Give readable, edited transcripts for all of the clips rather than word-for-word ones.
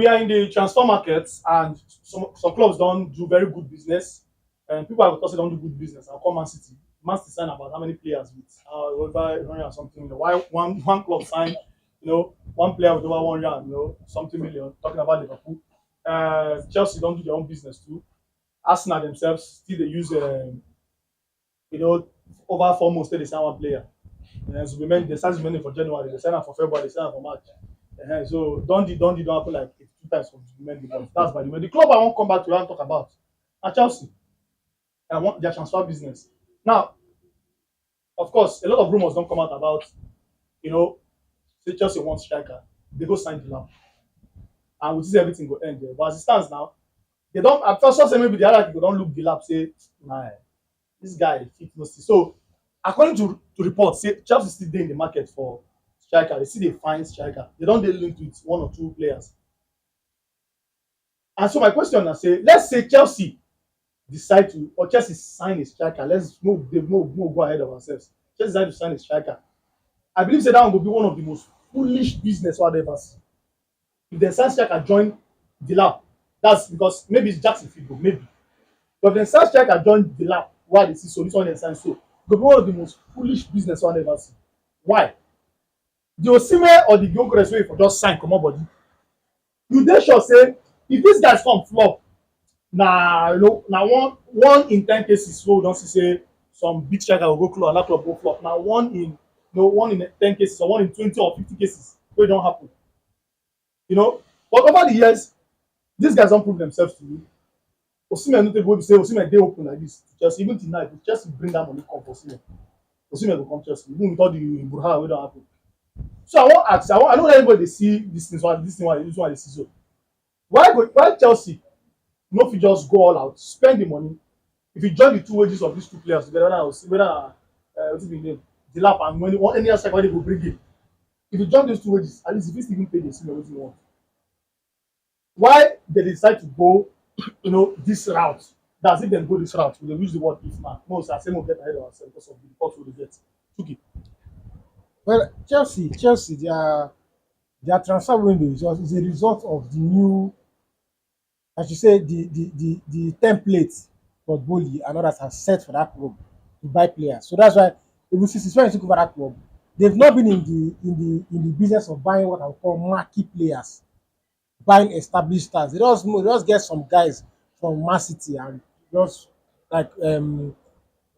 we are in the transfer markets, and some clubs don't do very good business, and people have thought they don't do good business. I'll call Man City. Man City sign about how many players with over 100 or something. Why one club sign, one player with over 100, something million. Talking about Liverpool, Chelsea don't do their own business too. Arsenal themselves still they use you know over 4 months till they sign one player. So they sign Zubimendi for January, they sign am for February, they sign am for March. So don't happen like 2 times for Zubimendi, but that's by the way. The club I won't come back to and talk about na Chelsea. I want their transfer business. Now, of course, a lot of rumors don't come out about, you know, say Chelsea wants striker. They go sign the lamp. And we see everything go end there. But as it stands now, they don't at first say maybe the other people don't look the lap, say, nah, this guy fit no see. So according to reports, say Chelsea still dey in the market for striker. They see they find striker. They don't dey linked with one or two players. And so my question is, say, let's say Chelsea decide to, or Chelsea sign a striker. Let's move go ahead of ourselves. Chelsea decide to sign a striker. I believe say that one will be one of the most foolish business I've ever seen. If the sign striker join the lap, that's because maybe it's Jackson Figo, maybe. But if the sign striker join the lap, why they see so this one they sign so, it will be one of the most foolish business I've ever seen. Why? The Osimhen or the Gyökeres wey for just sign comot body, you dey sure say if these guys come flop, na na one in 10 cases wey we don see say some big striker go go club, another club go flop. Na one in 10 cases or 1 in 20 or 50 cases wey don happen. But over the years, these guys don prove themselves to you. Osimhen no take wey be say Osimhen dey open like this to Chelsea. Even till now, if Chelsea bring that money come for Osimhen, Osimhen go come Chelsea, even with all the brouhaha wey don happen. So I wan ask, I no know anybody dey see this thing wey dey see so. Why Chelsea no fit just go all out, spend the money? If you join the two wages of these two players together, whether wetin be name, Delap and when any other striker wey dey go bring in, if you join those two wages, at least you fit still even pay the Osimhen wetin you want. Why they decide to go, this route? That's if they go this route, we dey use the word if now. Most I say more get ahead of ourselves because of the report we dey get. Tuki. Well, Chelsea, their transfer window is a result of the new, as you say, the template for Boli and others have set for that club to buy players. So that's why if you see since when you took over that club, they've not been in the business of buying what I would call marquee players, buying established stars. They just get some guys from Man City and just like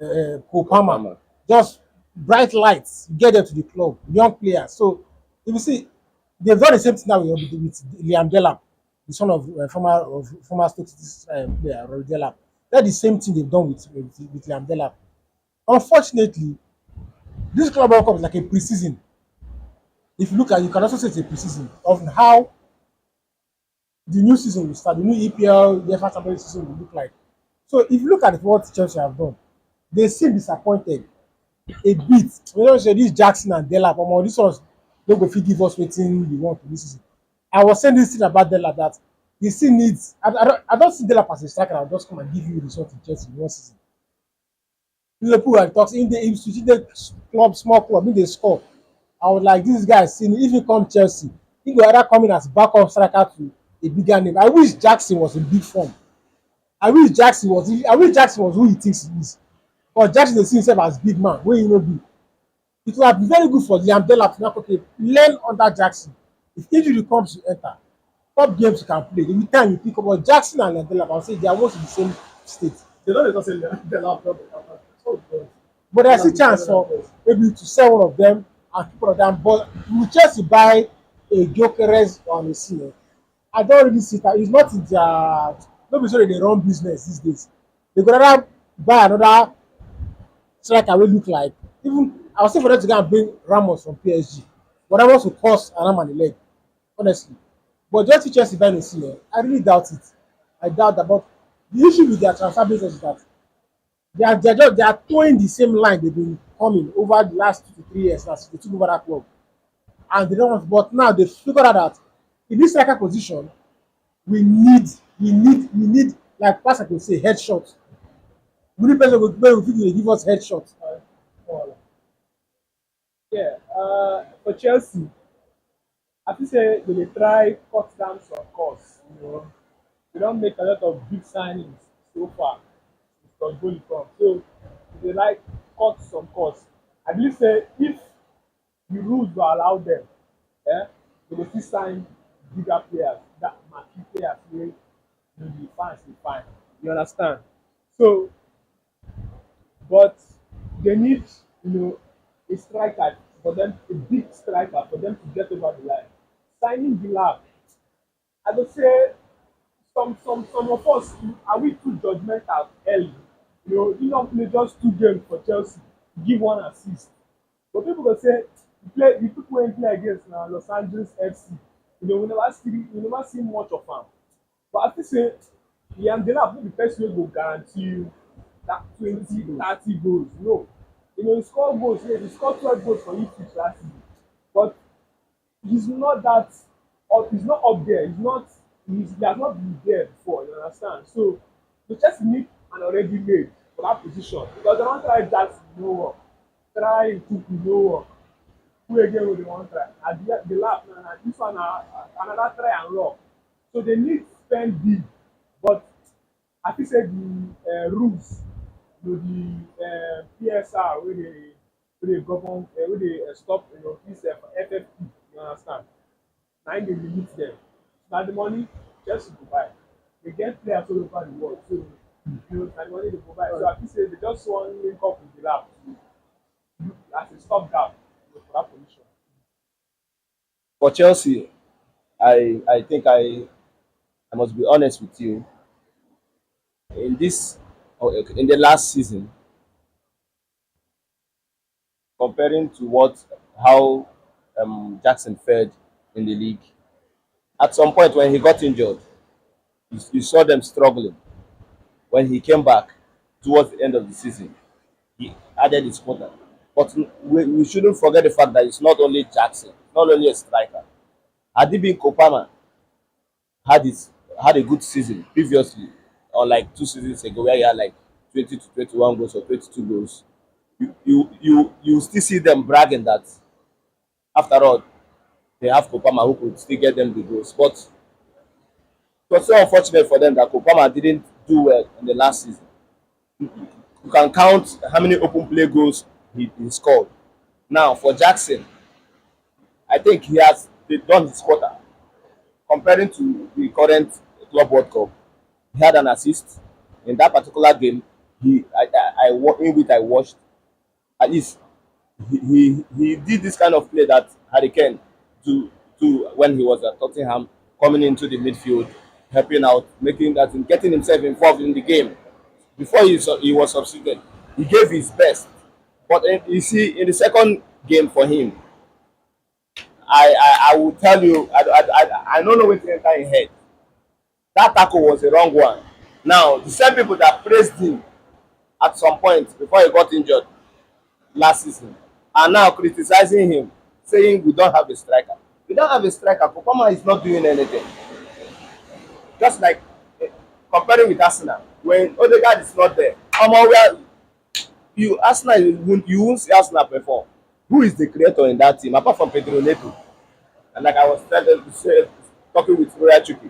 Kopama, just bright lights, get them to the club, young players. So if you see, they've done the same thing now with Liam Delap, the son of former Stoke City player Rory Delap. That's the same thing they've done with Liam Delap. Unfortunately, this club World Cup is like a preseason. If you look at, you can also say it's a preseason of how the new season will start, the new EPL, the FA Champions season will look like. So if you look at what Chelsea have done, they seem disappointed a bit. We don't say this Jackson and Delap, this ones no go fit give us wetin we want for this season. I was saying this thing about Delap that he still needs. I don't see Delap as a striker that will just come and give you results in Chelsea in one season. Liverpool are talks in the strategic club, small club, in the score. I was like, this guy, seeing if he come Chelsea, he go either come in as backup striker to a bigger name. I wish Jackson was in big form. I wish Jackson was who he thinks he is. But Jackson dey see himself as big man, wey he no be. It would have been very good for Liam Delap to now okay, learn under Jackson. If injury comes, you enter. Top games you can play. Every time you pick up, but Jackson and Liam Delap, I would say they are almost in the same state. They don't dey talk say Delap no better. So But there's a chance for maybe to sell one of them and keep one of them. But you Chelsea buy a Gyökeres or a Sine. I don't really see that. It's not in their. Nobody say they run business these days. They could rather buy another striker wey look like, even I was saying for them to go and bring Ramos from PSG, but Ramos will cost an arm and a leg, honestly. But just to Chelsea buy Osimhen, I really doubt it. I doubt that. But the issue with their transfer business is that they are towing the same line they've been coming over the last 2 to 3 years as they took over that club, and they don't want. But now they figured out that in this striker position, we need like Pastor could say headshot. We need person wey go fit give us headshot. Uh, well, yeah, for Chelsea, I feel say they dey try cut down some costs. They don make a lot of big signings so far since Todd Boehly come. So they like cut some costs. I believe say if the rules go allow them, they go fit sign bigger players, that marquee players wey the fans dey find. You understand? So, but they need, you know, a striker for them, a big striker for them to get over the line. Signing Villar, I would say some of us are we too judgmental early. He don play just 2 games for Chelsea, give 1 assist. But people go say the people wey he play against na Los Angeles FC. We never see much of am. But I feel say Liam Delap no be person wey go guarantee you that 20, 30 goals. No. He score goals, yes, he score 12 goals for Ipswich last season. But he's not that he's not up there. He has not been there before, you understand? So the Chelsea need an already made for that position because they don't try Jackson, no work. Try Tuku, no work. Who again will they want try? At the lap, this one another try and rock. So they need spend big, but I think say the rules, the PSR where they govern, where they stop, this FFP, you understand? Na im dey limit them. Na the money Chelsea go buy. They get players all over the world, so na the money they go buy. So I feel say they just wan link up with the lab as a stopgap for that position. For Chelsea, I think I must be honest with you. In this, okay, in the last season, comparing to what how Jackson fared in the league, at some point when he got injured, you saw them struggling. When he came back towards the end of the season, he added his quota. But we shouldn't forget the fact that it's not only Jackson, not only a striker. Had it been Kopama had his had a good season previously, or like 2 seasons ago, where he had like 20 to 21 goals or 22 goals, you still see them bragging that after all they have Kopama who could still get them the goals. But it was so unfortunate for them that Kopama didn't do well in the last season. You can count how many open play goals he scored. Now for Jackson, I think he has done his quota. Comparing to the current Club World Cup, he had an assist in that particular game. In which I watched, at least he did this kind of play that Harry Kane do when he was at Tottenham, coming into the midfield, helping out, making that, and getting himself involved in the game. Before he was substituted, he gave his best. But you see, in the second game for him, I will tell you, I don't know what enter in head. That tackle was the wrong one. Now, the same people that praised him at some point before he got injured last season are now criticizing him, saying we don't have a striker. We don't have a striker. Kopama is not doing anything. Just like comparing with Arsenal, when Odegaard is not there, where you won't see Arsenal perform. Who is the creator in that team apart from Pedro Neto? And like I was talking with Royal Chuki,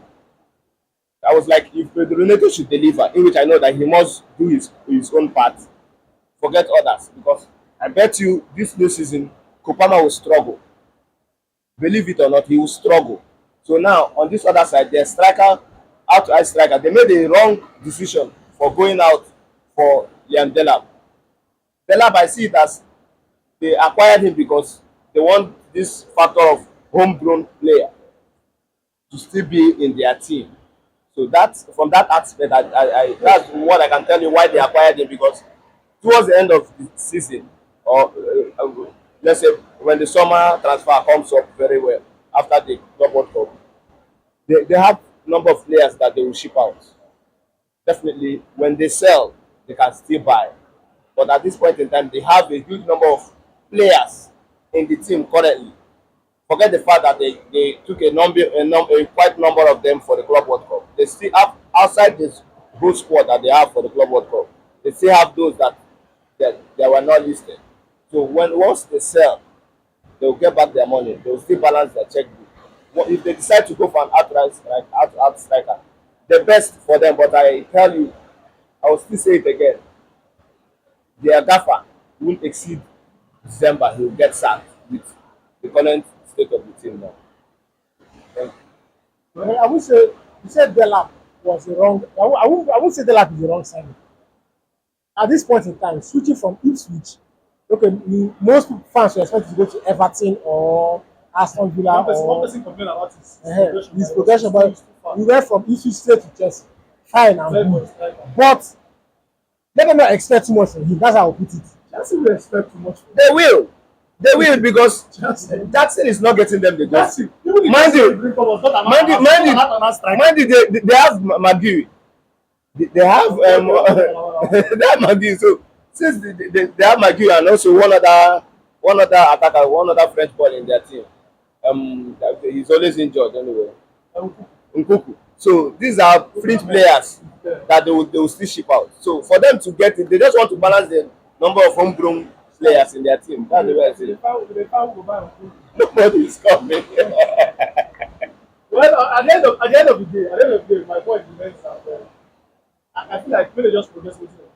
I was like, if Pedro Neto should deliver, in which I know that he must do his own part, forget others. Because I bet you this new season, Kopama will struggle. Believe it or not, he will struggle. So now, on this other side, their striker, outright striker, they made a wrong decision for going out for Liam Delap. Delap, I see it as they acquired him because they want this factor of homegrown player to still be in their team. So that's from that aspect, that's what I can tell you why they acquired him, because towards the end of the season, or let's say when the summer transfer comes up very well after the Club World Cup, they have number of players that they will ship out. Definitely, when they sell, they can still buy. But at this point in time, they have a huge number of players in the team currently. Forget the fact that they took a quite number of them for the Club World Cup. They still have outside this whole squad that they have for the Club World Cup. They still have those that were not listed. So once they sell, they will get back their money. They will still balance their checkbook. if they decide to go for an outright strike, out striker, the best for them. But I tell you, I will still say it again. Their gaffer won't exceed December. He will get sacked with the current state of the team now. Thank I would say you said Delap was the wrong. I would say Delap is the wrong signing. At this point in time, switching from Ipswich, okay, most fans will expect to go to Everton or Aston Villa One or person complain about his progression, but but we went from Ipswich straight to Chelsea. Fine and very good. much striker. But let them not expect too much from him. That's how I put it. Chelsea will expect too much from They will. They will because Chelsea. Jackson is not getting them the goals. Chelsea. Even if Mind Chelsea you, bring forward, not mind you, mind you, mind you, they have Magui. They have they have Magui. So since they have Magui and also one other attacker, one other French boy in their team, he's always injured anyway. Nkuku. So these are fringe players that they will still ship out. So for them to get it, they just want to balance the number of homegrown players in their team. That's the way I see it. Nobody is coming. Well, at the end of the day, my point remains that I feel like when they just progress with it,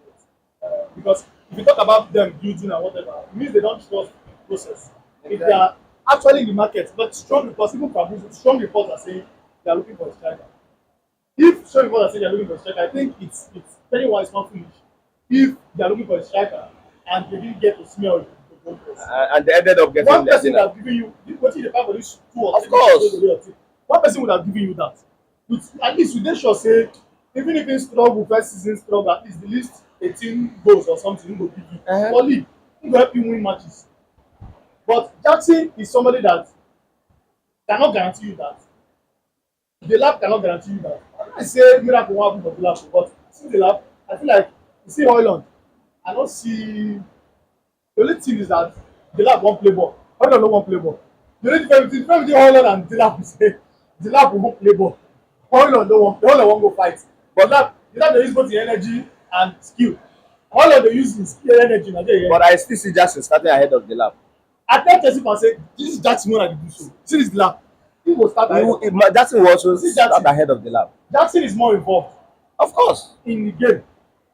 because if you talk about them building and whatever, it means they don't trust the process. If they are actually in the market, but strong reports, even from strong reports are saying they are looking for a striker. If strong reports are saying they are looking for a striker, I think it's very wise, not foolish. If they are looking for a striker and they didn't get to smell the progress. And they ended up getting One person would that. have given you what you pay for this 2 or 3 Of course. days. One person would have given you that. With at least you dey sure say even if he struggle first season struggle, at least the least 18 goals or something he go give you. For league, he go help you win matches. But Jackson is somebody that cannot guarantee you that. The lab cannot guarantee you that. I say miracle wan happen for the lab, but since the lab, I feel like you see Hoyland, I don't see. The only thing is that the lab won't play ball. Hoyland no wan play ball. The only difference between Hoyland and the lab is say the lab won't play ball. Hoyland won't go fight. But the lab dey use both the energy and skill. Hoyland dey use his skill and energy na there. But I still see Jackson starting ahead of the lab. I tell Chelsea fans say this is Jackson wey I dey do so. See this lab. He go start ahead. Jackson will also See start Jackson. ahead of the lab. Jackson is more involved Of course. in the game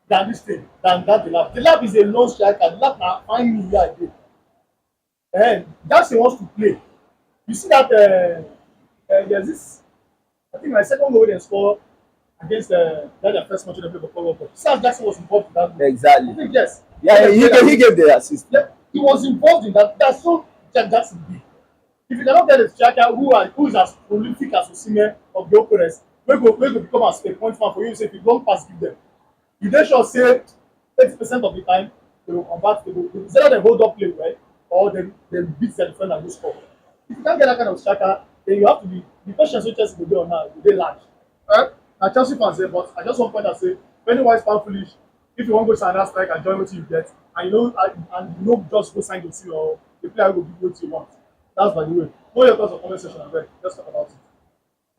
than this thing than that the lab. The lab is a lone striker. The lab na find me where I dey. Jackson wants to play. You see that there's this. I think my second goal they score against their first match they played for World Cup. See how Jackson was involved in that goal. I Exactly. think yes. Yeah, he gave the assist. Yeah, he was involved in that. That's so Jackson be. If you cannot get a striker who is as prolific as Osimhen of the Operas, wey go become as a point man for you, say if you don't pass give them, you dey sure say 80% of the time they will convert. They go either they hold up play well or they beat their defender and go score. If you can't get that kind of striker, then you have to be the patience wey Chelsea go dey on now go dey large. Na Chelsea fans say, but I just wan point out say Pennywise pound foolish. If you wan go sign that striker, join wetin you get, and you no just go sign the team or the player wey go give you wetin you want. That's by the way. What your thoughts on comment section abeg? Let's talk about it.